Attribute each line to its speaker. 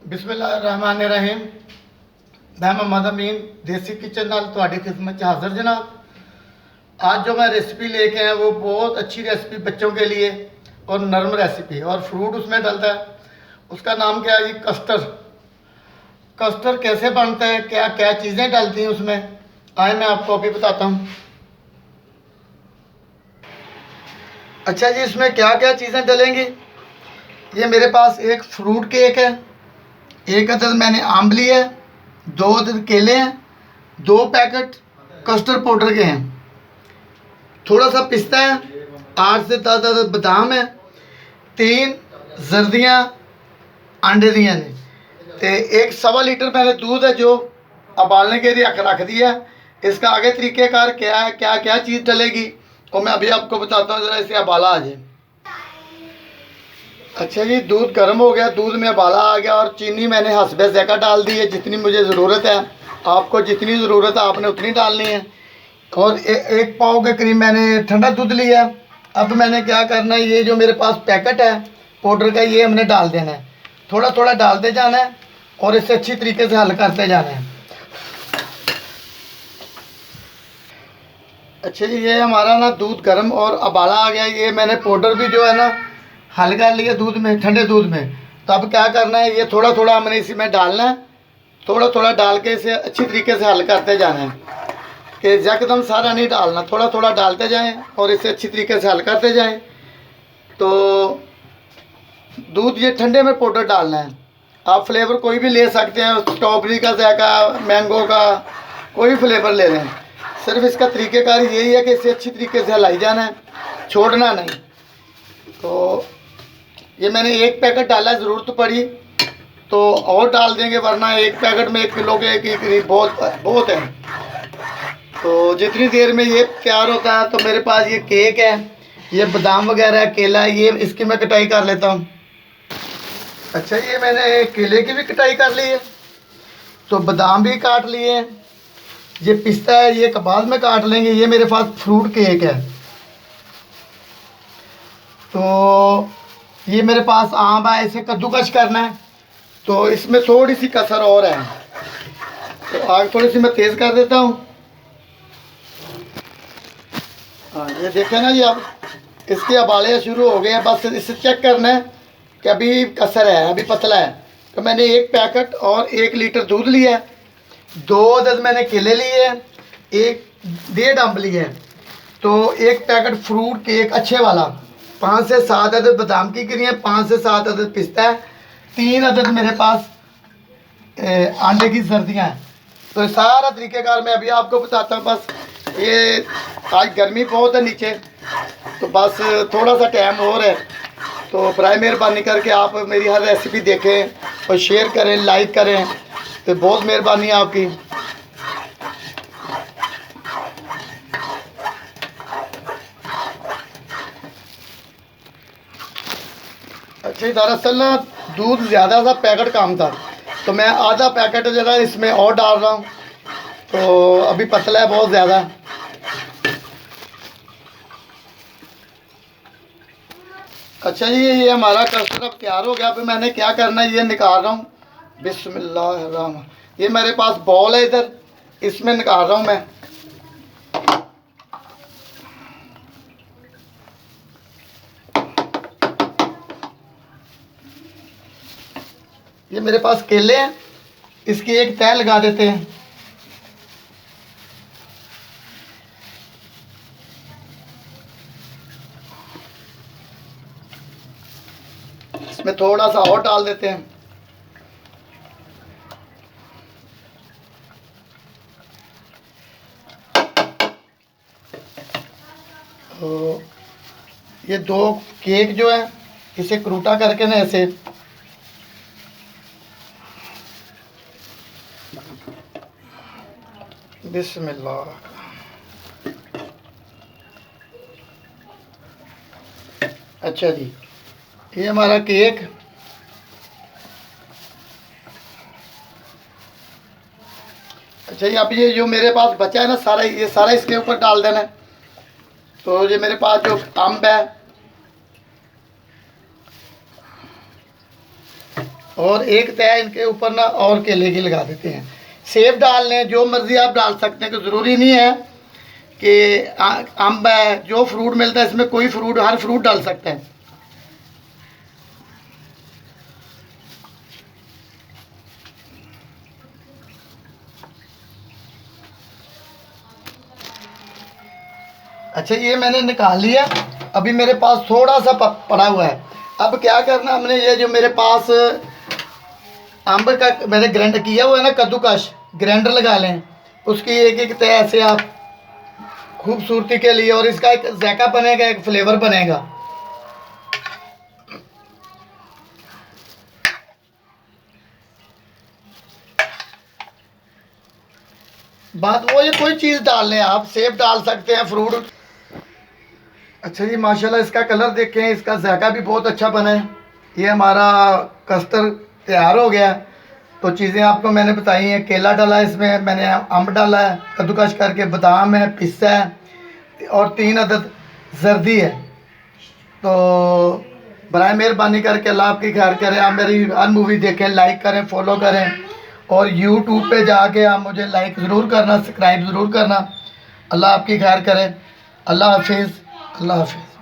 Speaker 1: बिस्मिल्लाहिर्रहमानिर्रहीम। मैं मोहम्मद अमीन देसी किचन नाल तुहाडी खिदमत च हाज़र जनाब। आज जो मैं रेसिपी लेके आया वो बहुत अच्छी रेसिपी बच्चों के लिए और नरम रेसिपी और फ्रूट उसमें डलता है। उसका नाम क्या है? ये कस्टर्ड। कस्टर्ड कैसे बनता है, क्या क्या चीज़ें डलती हैं उसमें, आए मैं आपको अभी बताता हूँ। अच्छा जी, इसमें क्या क्या चीज़ें डलेंगी। ये मेरे पास एक फ्रूट केक है, एक अदद मैंने आम ली है, 2 अदद केले हैं, 2 पैकेट कस्टर्ड पाउडर के हैं, थोड़ा सा पिस्ता है, 8 से 10 अदद बादाम है, 3 जर्दियाँ आंडे दियाँ ने, तो 1 सवा लीटर मैंने दूध है जो उबालने के लिए रख दिया है। इसका आगे तरीक़ेकार क्या है, क्या क्या चीज़ डलेगी और मैं अभी आपको बताता हूँ, ज़रा इसे उबाला आ जाए। अच्छा जी, दूध गर्म हो गया, दूध में उबाला आ गया और चीनी मैंने हस्बे ज़ायक़ा डाल दी है, जितनी मुझे ज़रूरत है। आपको जितनी ज़रूरत है आपने उतनी डालनी है। और एक पाव के करीब मैंने ठंडा दूध लिया। अब मैंने क्या करना है, ये जो मेरे पास पैकेट है पाउडर का, ये हमने डाल देना है, थोड़ा थोड़ा डालते जाना है और इसे अच्छी तरीके से हल करते जाना है। अच्छा जी, ये हमारा ना दूध गर्म और उबाला आ गया। ये मैंने पाउडर भी जो है ना हल कर लिया दूध में, ठंडे दूध में। तो अब क्या करना है, ये थोड़ा थोड़ा हमने इसी में डालना है, थोड़ा थोड़ा डाल के इसे अच्छी तरीके से हल करते जाना है कि यकदम सारा नहीं डालना, थोड़ा थोड़ा डालते जाएं और इसे अच्छी तरीके से हल करते जाएं। तो दूध ये ठंडे में पाउडर डालना है। आप फ्लेवर कोई भी ले सकते हैं, स्ट्रॉबेरी का जायका, मैंगो का, कोई फ्लेवर ले लें। सिर्फ इसका तरीक़ेकार यही है कि इसे अच्छी तरीके से हिलाई जाना है, छोड़ना नहीं। तो ये मैंने 1 पैकेट डाला, ज़रूरत पड़ी तो और डाल देंगे, वरना 1 पैकेट में 1 किलो के करीब बहुत है। तो जितनी देर में ये तैयार होता है, तो मेरे पास ये केक है, ये बादाम वगैरह, केला है, ये इसकी मैं कटाई कर लेता हूँ। अच्छा, ये मैंने केले की भी कटाई कर ली है, तो बादाम भी काट लिए हैं। ये पिस्ता है, ये बाद में काट लेंगे। ये मेरे पास फ्रूट केक है। तो ये मेरे पास आम है, इसे कद्दूकश करना है, तो इसमें थोड़ी सी कसर और है, तो आग थोड़ी सी मैं तेज़ कर देता हूँ। हाँ, ये देखें ना, ये अब इसके उबाले शुरू हो गए हैं। बस इसे चेक करना है कि अभी कसर है, अभी पतला है। तो मैंने 1 पैकेट और 1 लीटर दूध लिया है, 2 अदद मैंने केले लिए हैं, 1 डेढ़ अम्ब लिए हैं, तो 1 पैकेट फ्रूट केक अच्छे वाला, 5 से 7 अदद बादाम की गिरी है, 5 से 7 अदद पिस्ता है, 3 अदद मेरे पास आंडे की सर्दियाँ हैं। तो ये सारा तरीक़ेकार मैं अभी आपको बताता हूँ। बस ये आज गर्मी बहुत है नीचे, तो बस थोड़ा सा टाइम और है, तो बराए मेहरबानी करके आप मेरी हर रेसिपी देखें और शेयर करें, लाइक करें, तो बहुत मेहरबानी है आपकी। अच्छा, दरअसल ना दूध ज़्यादा था, पैकेट कम था, तो मैं आधा पैकेट ज़रा इसमें और डाल रहा हूँ, तो अभी पतला है बहुत ज़्यादा। अच्छा जी, ये हमारा कस्टर्ड अब तैयार हो गया। अभी मैंने क्या करना है, ये निकाल रहा हूँ। बिस्मिल्लाहिर्रहमान, ये मेरे पास बॉल है, इधर इसमें निकाल रहा हूँ मैं। ये मेरे पास केले हैं, इसकी एक तह लगा देते हैं। इसमें थोड़ा सा और डाल देते हैं। तो ये 2 केक जो है, इसे क्रूटा करके ना ऐसे बिस्मिल्लाह। अच्छा जी, ये हमारा केक अच्छा जी, अब ये जो मेरे पास बचा है ना सारा, ये सारा इसके ऊपर डाल देना है। तो ये मेरे पास जो अम्ब है और एक तय इनके ऊपर ना और केले की लगा देते हैं। सेब डाल लें, जो मर्ज़ी आप डाल सकते हैं, कि ज़रूरी नहीं है कि अम्ब है, जो फ्रूट मिलता है इसमें कोई फ्रूट, हर फ्रूट डाल सकते हैं। अच्छा, ये मैंने निकाल लिया। अभी मेरे पास थोड़ा सा पड़ा हुआ है। अब क्या करना हमने, ये जो मेरे पास अम्ब का मैंने ग्राइंड किया हुआ है ना, कद्दूकश, ग्राइंडर लगा लें। उसकी एक एक तय ऐसे आप खूबसूरती के लिए, और इसका एक जायका बनेगा, एक फ्लेवर बनेगा। बात वो, ये कोई चीज़ डाल लें, आप सेब डाल सकते हैं, फ्रूट। अच्छा जी, माशाल्लाह इसका कलर देखें, इसका जायका भी बहुत अच्छा बना है। ये हमारा कस्टर्ड तैयार हो गया। तो चीज़ें आपको मैंने बताई हैं, केला डाला है इसमें, मैंने अम्ब डाला है कद्दूकश करके, बादाम है, पिस्ता है, और 3 अदद जर्दी है। तो बराए मेहरबानी करके अल्लाह आपकी खैर करें। आप मेरी हर मूवी देखें, लाइक करें, फॉलो करें, और यूट्यूब पे जाके आप मुझे लाइक ज़रूर करना, सब्सक्राइब ज़रूर करना। अल्लाह आपकी खैर करे। अल्लाह हाफिज़। अल्लाह हाफिज़।